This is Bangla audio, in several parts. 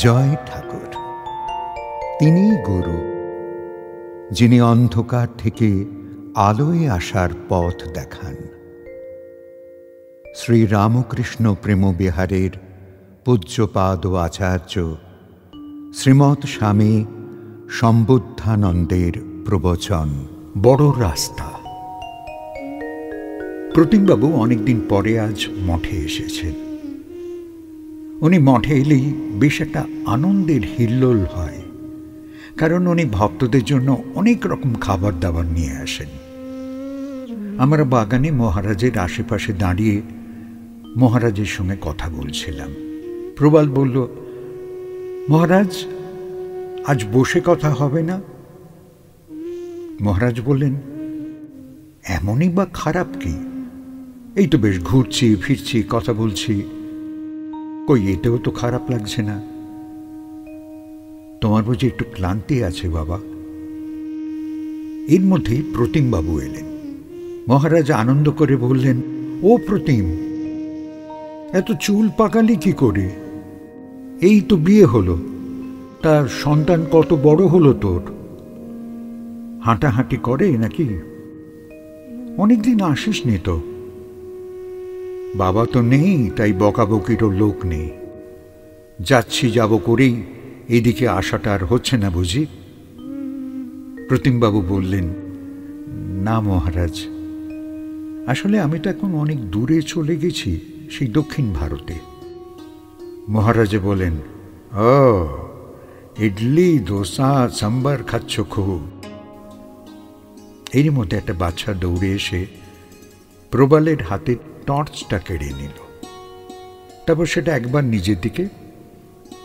জয় ঠাকুর। তিনিই গুরু, যিনি অন্ধকার থেকে আলোয় আসার পথ দেখান। শ্রী রামকৃষ্ণ প্রেমবিহারের পূজ্যপাদ আচার্য শ্রীমৎ স্বামী সম্বুদ্ধানন্দের প্রবচন বড় রাস্তা। প্রতিমবাবু অনেকদিন পরে আজ মঠে এসেছেন। উনি মঠে এলেই বেশ একটা আনন্দের হিল্লোল হয়, কারণ উনি ভক্তদের জন্য অনেক রকম খাবার দাবার নিয়ে আসেন। আমরা বাগানে মহারাজের আশেপাশে দাঁড়িয়ে মহারাজের সঙ্গে কথা বলছিলাম। প্রবাল বলল, মহারাজ, আজ বসে কথা হবে না? মহারাজ বললেন, এমনই বা খারাপ কি? এই তো বেশ ঘুরছি ফিরছি, কথা বলছি, কই এতেও তো খারাপ লাগছে না। তোমার বুঝি একটু ক্লান্তি আছে বাবা? এর মধ্যেই প্রতিমবাবু এলেন। মহারাজ আনন্দ করে বললেন, ও প্রতিম, এত চুল পাকালি কি করে? এই তো বিয়ে হলো, তার সন্তান কত বড় হলো তোর? হাঁটাহাঁটি করে নাকি? অনেকদিন আসিস নি তো। বাবা তো নেই, তাই বকাবকিরও লোক নেই। যাচ্ছি যাব করেই এদিকে আসাটা আর হচ্ছে না বুঝি? প্রতিমবাবু বললেন, না মহারাজ, আসলে আমি তো এখন অনেক দূরে চলে গেছি, সেই দক্ষিণ ভারতে। মহারাজে বলেন, ও ইডলি দোসা সাম্বার খাচ্ছ খুব। এরই মধ্যে একটা বাচ্চা দৌড়ে এসে প্রবালের হাতে টর্চটা কেড়ে নিল। তারপর সেটা একবার নিজের দিকে,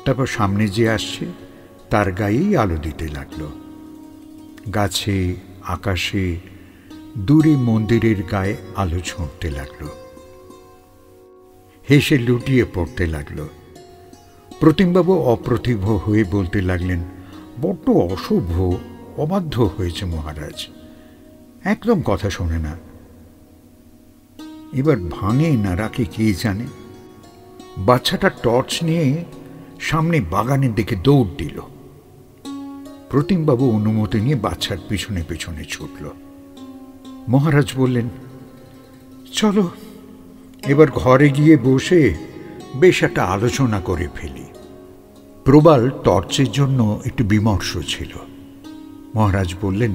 তারপর সামনে যে আসছে তার গায়েই আলো দিতে লাগলো। গাছে, আকাশে, দূরে মন্দিরের গায়ে আলো ছুঁড়তে লাগলো। হেসে লুটিয়ে পড়তে লাগলো। প্রতিমবাবু অপ্রতিভ হয়ে বলতে লাগলেন, বড্ড অশুভ, অবাধ্য হয়েছে মহারাজ, একদম কথা শোনে না। এবার ভাঙে না রাখে কে জানে। বাচ্চাটা টর্চ নিয়ে সামনে বাগানের দিকে দৌড় দিল। প্রতিমবাবু অনুমতি নিয়ে বাচ্চার পিছনে পিছনে ছুটল। মহারাজ বললেন, চলো এবার ঘরে গিয়ে বসে বেশ একটা আলোচনা করে ফেলি। প্রবাল টর্চের জন্য একটু বিমর্ষ ছিল। মহারাজ বললেন,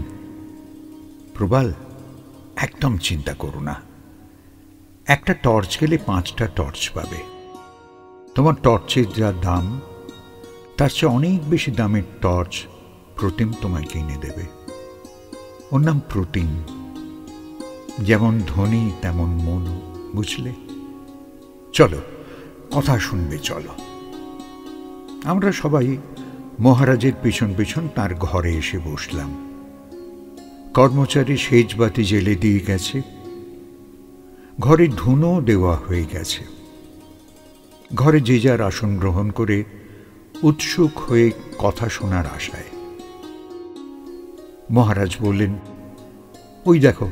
প্রবাল, একদম চিন্তা করো না, একটা টর্চ গেলে 5টা টর্চ পাবে। তোমার টর্চের যা দাম, তার চেয়ে অনেক বেশি দামের টর্চ প্রতিম তোমায় কিনে দেবে। ওর নাম প্রতিম, যেমন ধনী তেমন মন, বুঝলে? চলো, কথা শুনবে চলো। আমরা সবাই মহারাজের পিছন পিছন তার ঘরে এসে বসলাম। কর্মচারী সেজবাতি জেলে দিয়ে গেছে, ঘরে ধুনো দেওয়া হয়ে গেছে। ঘরে যে যার আসন গ্রহণ করে উৎসুক হয়ে কথা শোনার আশায়। মহারাজ বললেন, ওই দেখো,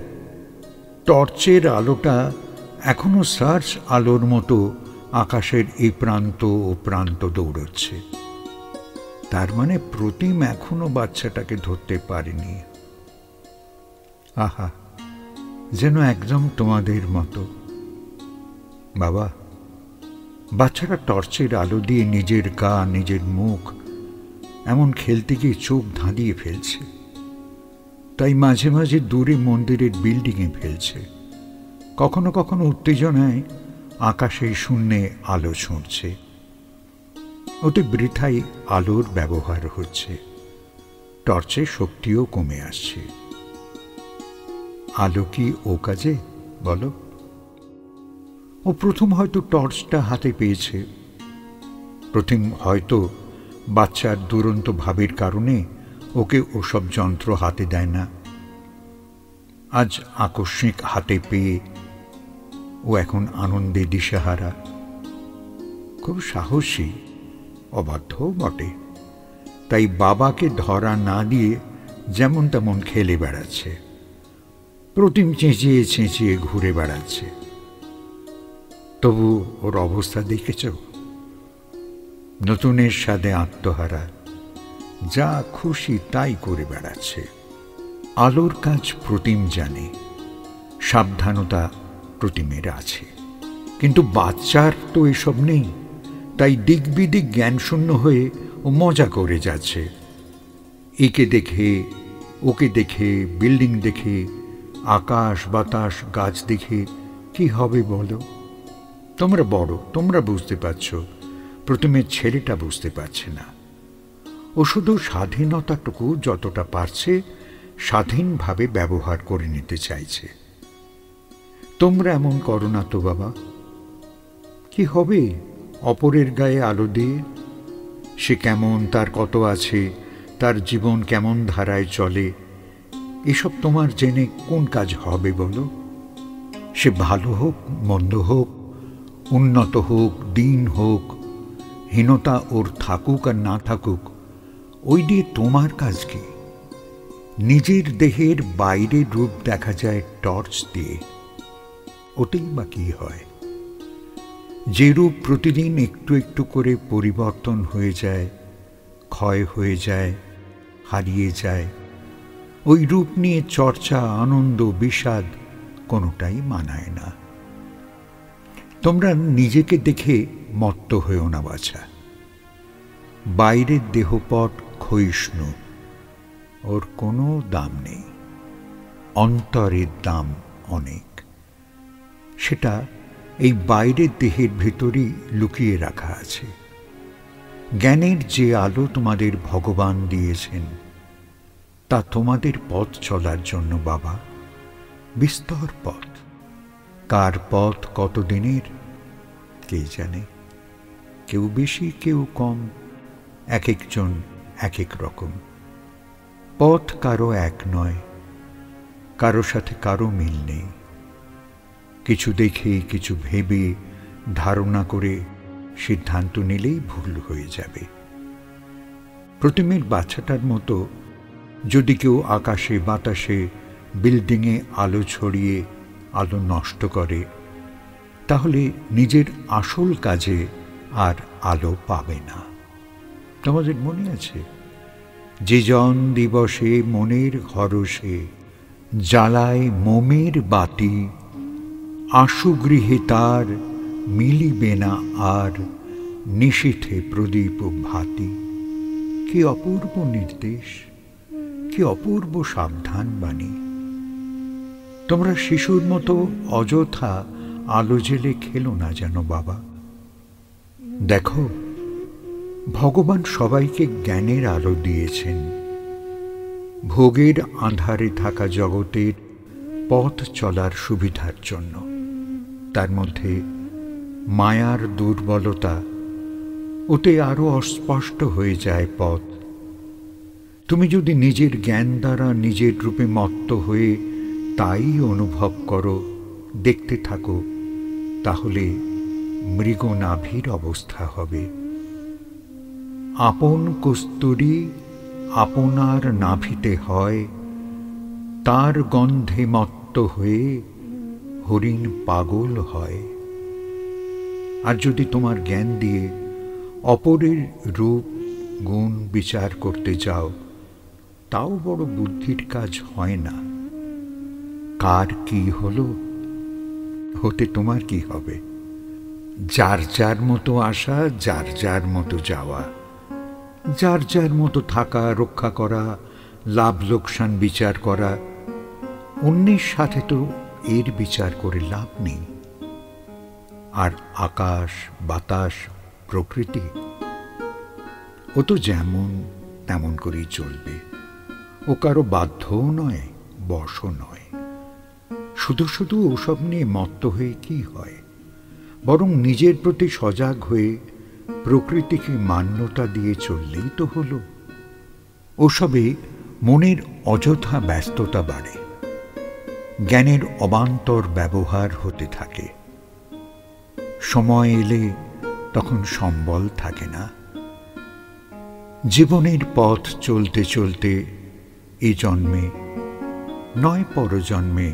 টর্চের আলোটা এখনো সার্চ আলোর মতো আকাশের এই প্রান্ত ও প্রান্ত দৌড়চ্ছে। তার মানে প্রতিম এখনো বাচ্চাটাকে ধরতে পারেনি। আহা, যেন একদম তোমাদের মতো। বাবা, বাচ্চারা টর্চের আলো দিয়ে নিজের গা, নিজের মুখ এমন খেলতে গিয়ে চোখ ধাঁধিয়ে ফেলছে, তাই মাঝে মাঝে দূরে মন্দিরের বিল্ডিংয়ে ফেলছে। কখনো কখনো উত্তেজনায় আকাশে শূন্যে আলো ছুঁড়ছে। ওতে বৃথাই আলোর ব্যবহার হচ্ছে, টর্চের শক্তিও কমে আসছে। আলো কি ও কাজে, বলো? ও প্রথম হয়তো টর্চটা হাতে পেয়েছে। প্রথম হয়তো বাচ্চার দুরন্ত ভাবের কারণে ওকে ওসব যন্ত্র হাতে দেয় না। আজ আকস্মিক হাতে পেয়ে ও এখন আনন্দে দিশেহারা। খুব সাহসী, অবাধ্যও বটে, তাই বাবাকে ধরা না দিয়ে যেমন তেমন খেলে বেড়াচ্ছে। প্রতিম চেঁচিয়ে চেঁচিয়ে ঘুরে বেড়াচ্ছে। তবু ওর অবস্থা দেখেছ? নতুনের স্বাদে আত্মহারা, যা খুশি তাই করে বেড়াচ্ছে। আলোর কাজ প্রতিম জানে, সাবধানতা প্রতিমের আছে, কিন্তু বাচ্চার তো এসব নেই। তাই দিকবিদিক জ্ঞানশূন্য হয়ে ও মজা করে যাচ্ছে। একে দেখে, ওকে দেখে, বিল্ডিং দেখে, আকাশ বাতাস গাছ দেখে কি হবে বলো? তোমরা বড়, তোমরা বুঝতে পারছ, প্রথমে ছেলেটা বুঝতে পারছে না। ও শুধু স্বাধীনতাটুকু যতটা পারছে স্বাধীনভাবে ব্যবহার করে নিতে চাইছে। তোমরা এমন করো না তো বাবা। কি হবে অপরের গায়ে আলো দিয়ে? সে কেমন, তার কত আছে, তার জীবন কেমন ধারায় চলে, এসব তোমার জেনে কোন কাজ হবে বলো? সে ভালো হোক মন্দ হোক, উন্নত হোক দিন হোক, হীনতা ওর থাকুক আর না থাকুক, ওই দিয়ে তোমার কাজ কি? নিজের দেহের বাইরের রূপ দেখা যায় টর্চ দিয়ে, ওটাই বা কি হয়? যে রূপ প্রতিদিন একটু একটু করে পরিবর্তন হয়ে যায়, ক্ষয় হয়ে যায়, হারিয়ে যায়, ওই রূপ নিয়ে চর্চা, আনন্দ, বিষাদ কোনোটাই মানায় না। তোমরা নিজেকে দেখে মত্ত হয়েও না বাছা। বাইরের দেহপট ক্ষয়িষ্ণু, ওর কোনো দাম নেই। অন্তরের দাম অনেক। সেটা এই বাইরের দেহের ভেতরই লুকিয়ে রাখা আছে। জ্ঞানের যে আলো তোমাদের ভগবান দিয়েছেন, তা তোমাদের পথ চলার জন্য বাবা, বিস্তর পথ। কার পথ কতদিনের কে জানে? কেউ বেশি কেউ কম, এক একজন এক এক রকম। পথ কারো এক নয়, কারো সাথে কারো মিল নেই। কিছু দেখে, কিছু ভেবে, ধারণা করে সিদ্ধান্ত নিলেই ভুল হয়ে যাবে। প্রতিমের বাচ্চাটার মতো যদি কেউ আকাশে বাতাসে বিল্ডিংয়ে আলো ছড়িয়ে আলো নষ্ট করে, তাহলে নিজের আসল কাজে আর আলো পাবে না। তোমাদের মনে আছে, যে জন দিবসে মনের হরষে জ্বালায় মোমের বাতি, আশু গৃহে তার মিলিবে না আর নিশীথে প্রদীপ ভাতি। কি অপূর্ব নির্দেশ, কি অপূর্ব সাবধান বাণী। তোমরা শিশুর মতো অযথা আলো জেলে খেলো না যেন বাবা। দেখো, ভগবান সবাইকে জ্ঞানের আলো দিয়েছেন। ভোগের আঁধারে থাকা জগতের পথ চলার সুবিধার জন্য। তার মধ্যে মায়ার দুর্বলতা, ওতে আরো অস্পষ্ট হয়ে যায় পথ। তুমি যদি নিজের জ্ঞান দ্বারা নিজের রূপে মত্ত হয়ে তাই অনুভব করো, দেখতে থাকো, তাহলে মৃগনাভির অবস্থা হবে। আপন কস্তুরী আপনার নাভিতে হয়, তার গন্ধে মত্ত হয়ে হরিণ পাগল হয়। আর যদি তোমার জ্ঞান দিয়ে অপরের রূপ গুণ বিচার করতে যাও, তাও বড় বুদ্ধির কাজ হয় না। কার কি হলো, হতে তোমার কি হবে? যার যার মতো আসা, যার যার মতো যাওয়া, যার যার মতো থাকা, রক্ষা করা, লাভ লোকসান বিচার করা। অন্যের সাথে তো এর বিচার করে লাভ নেই। আর আকাশ বাতাস প্রকৃতি, ও তো যেমন তেমন করেই চলবে। ও কারো বাধ্যও নয়, বশও নয়। শুধু শুধু ওসব নিয়ে মত্ত হয়ে কি হয়? বরং নিজের প্রতি সজাগ হয়ে প্রকৃতিকে মান্যতা দিয়ে চললেই তো হলো। ওসবে মনের অযথা ব্যস্ততা বাড়ে, জ্ঞানের অবান্তর ব্যবহার হতে থাকে। সময় এলে তখন সম্বল থাকে না। জীবনের পথ চলতে চলতে এই জন্মে নয় পরজন্মে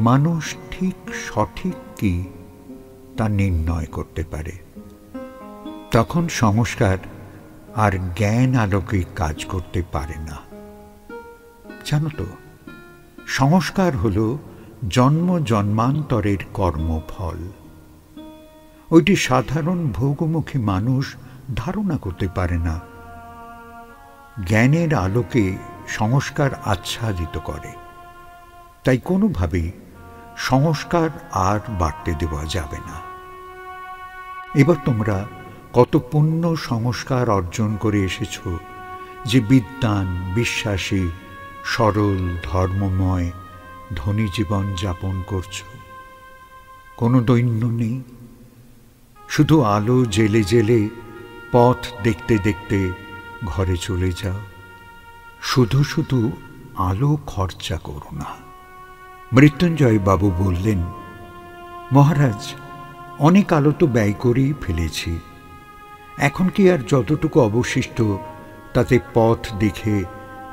মানুষ ঠিক সঠিক কি তা নির্ণয় করতে পারে। তখন সংস্কার আর জ্ঞান আলোকে কাজ করতে পারে না। জানো তো, সংস্কার হল জন্ম জন্মান্তরের কর্মফল। ওইটি সাধারণ ভোগমুখী মানুষ ধারণা করতে পারে না। জ্ঞানের আলোকে সংস্কার আচ্ছাদিত করে, তাই কোনোভাবেই সংস্কার আর বাড়তে দেওয়া যাবে না। এবার তোমরা কত পুণ্য সংস্কার অর্জন করে এসেছ যে বিদ্বান, বিশ্বাসী, সরল, ধর্মময়, ধনী জীবন যাপন করছ। কোনো দৈন্য নেই, শুধু আলো জেলে জেলে পথ দেখতে দেখতে ঘরে চলে যাও। শুধু শুধু আলো খরচা করো না। মৃত্যুঞ্জয় বাবু বললেন, মহারাজ, অনেক আলো তো ব্যয় করেই ফেলেছি, এখন কি আর যতটুকু অবশিষ্ট তাতে পথ দেখে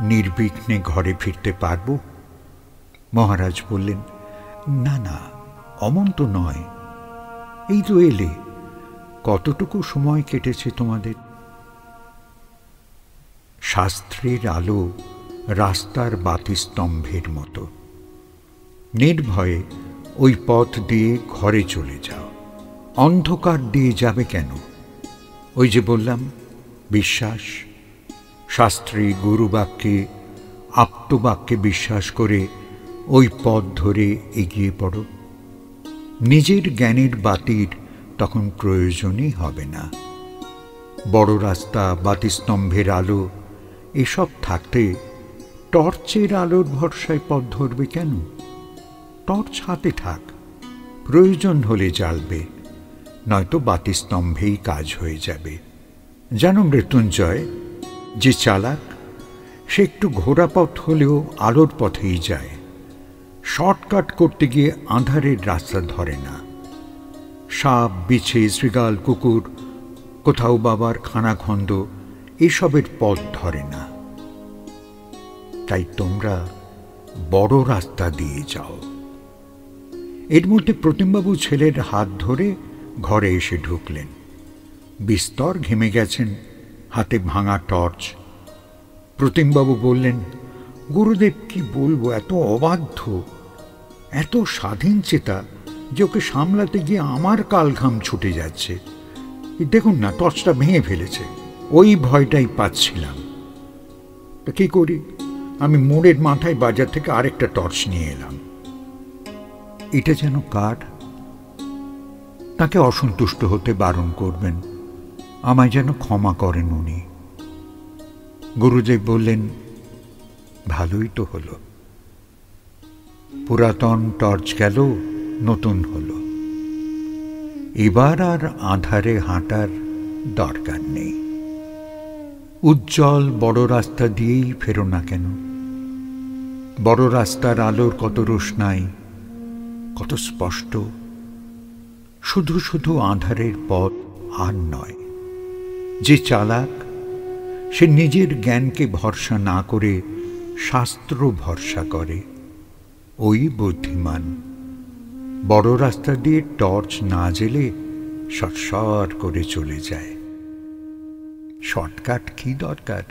নির্বিঘ্নে ঘরে ফিরতে পারব? মহারাজ বললেন, না না, অমন তো নয়। এই তো এলে, কতটুকু সময় কেটেছে তোমাদের? শাস্ত্রের আলো রাস্তার বাতিস্তম্ভের মতো। নির্ভয়ে ওই পথ দিয়ে ঘরে চলে যাও। অন্ধকার দিয়ে যাবে কেন? ওই যে বললাম, বিশ্বাস, শাস্ত্রে, গুরুবাক্যে, আপ্তবাক্যে বিশ্বাস করে ওই পথ ধরে এগিয়ে পড়ো। নিজের জ্ঞানের বাতির তখন প্রয়োজনই হবে না। বড় রাস্তা, বাতিস্তম্ভের আলো এসব থাকতে টর্চের আলোর ভরসায় পথ ধরবে কেন? টর্চ হাতে থাক, প্রয়োজন হলে জ্বালবে, নয়তো বাতিস্তম্ভেই কাজ হয়ে যাবে। জানো মৃত্যুঞ্জয়, যে চালাক সে একটু ঘোরা পথ হলেও আলোর পথেই যায়। শর্টকাট করতে গিয়ে আঁধারের রাস্তা ধরে না। সাপ, বিছে, শৃগাল, কুকুর, কোথাও বাবার খানাখন্দ, এসবের পথ ধরে না। তাই তোমরা বড় রাস্তা দিয়ে যাও। এর মধ্যে প্রতিমবাবু ছেলের হাত ধরে ঘরে এসে ঢুকলেন। বিস্তর ঘেমে গেছেন, হাতে ভাঙা টর্চ। প্রতিমবাবু বললেন, গুরুদেব, কি বলবো, এত অবাধ্য, এত স্বাধীন চেতা যে ওকে সামলাতে গিয়ে আমার কালঘাম ছুটে যাচ্ছে। দেখুন না, টর্চটা ভেঙে ফেলেছে। ওই ভয়টাই পাচ্ছিলাম। তা কি করি? আমি মোড়ের মাথায় বাজার থেকে আরেকটা টর্চ নিয়ে এলাম। এটা যেন কার? তাকে অসন্তুষ্ট হতে বারণ করবেন, আমায় যেন ক্ষমা করেন উনি। গুরুদেব বললেন, ভালোই তো হলো। পুরাতন টর্চ গেল, নতুন হলো। এবার আর আঁধারে হাঁটার দরকার নেই। উজ্জ্বল বড় রাস্তা দিয়েই ফেরো না কেন? বড় রাস্তার আলোর কত রোশনাই, কত স্পষ্ট। শুধু শুধু আঁধারের পথ আর নয়। যে চালাক, সে নিজের জ্ঞানকে ভরসা না করে শাস্ত্র ভরসা করে, ওই বুদ্ধিমান। বড় রাস্তা দিয়ে টর্চ না জ্বেলে সটসট করে চলে যায়। শর্টকাট কি দরকার?